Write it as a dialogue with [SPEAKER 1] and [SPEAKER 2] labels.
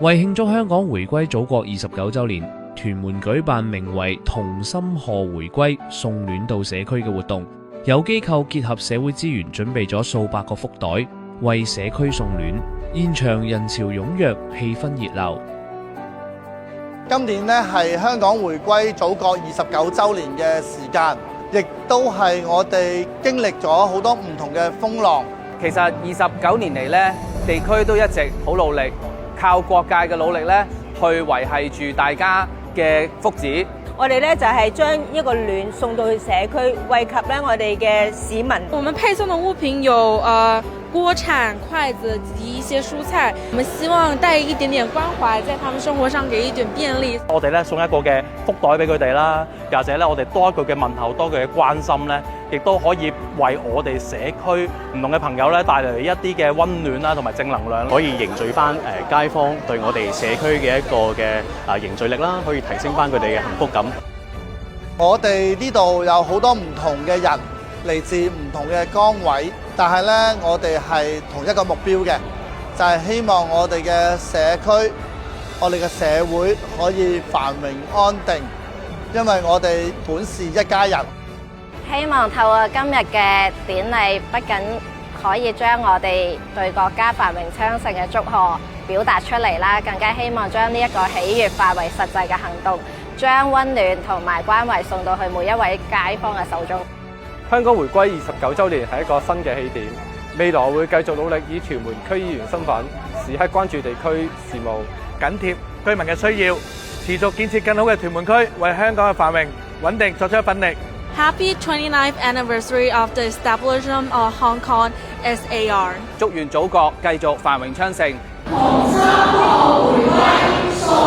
[SPEAKER 1] 為慶祝香港回歸祖國29週年，屯門舉辦名為同心賀回歸送暖到社區嘅活動，有機構結合社會資源準備咗數百個福袋，為社區送暖。現場人潮踴躍，氣氛熱鬧。
[SPEAKER 2] 今年呢係香港回歸祖國29週年嘅時間，亦都係我哋經歷咗好多唔同嘅風浪。
[SPEAKER 3] 其實29年嚟呢，地區都一直好努力，靠各界嘅努力呢，去維繫住大家嘅福祉。
[SPEAKER 4] 我哋呢就係將一個暖送到去社區，惠及呢我哋嘅市民。
[SPEAKER 5] 我們配送的物品有鍋鏟、筷子及一些蔬菜，我們希望帶一點點關懷，在他們生活上給一點便利。
[SPEAKER 6] 我哋咧送一個嘅福袋俾佢哋啦，又或者咧我哋多一句嘅問候，多一句嘅關心咧，亦都可以為我哋社區唔同嘅朋友咧帶嚟一啲嘅溫暖啦，同埋正能量，
[SPEAKER 7] 可以凝聚翻街坊對我哋社區嘅一個嘅凝聚力啦，可以提升翻佢哋嘅幸福感。
[SPEAKER 2] 我哋呢度有好多唔同嘅人嚟自唔同嘅崗位，但係呢，我哋係同一個目標嘅，就係希望我哋嘅社區、我哋嘅社會可以繁榮安定，因為我哋本是一家人。
[SPEAKER 8] 希望透過今日嘅典禮，不僅可以將我哋對國家繁榮昌盛嘅祝賀表達出嚟啦，更加希望將呢一個喜悅化為實際嘅行動，將溫暖同埋關懷送到去每一位街坊嘅手中。
[SPEAKER 3] 香港回歸29週年係一個新嘅起點，未來會繼續努力以屯門區議員身份，時刻關注地區事務，緊貼居民嘅需要，持續建設更好嘅屯門區，為香港嘅繁榮穩定作出一份力。
[SPEAKER 5] Happy 29th anniversary of the establishment of Hong Kong SAR。
[SPEAKER 3] 祝願祖國繼續繁榮昌盛。
[SPEAKER 9] 同心賀回歸。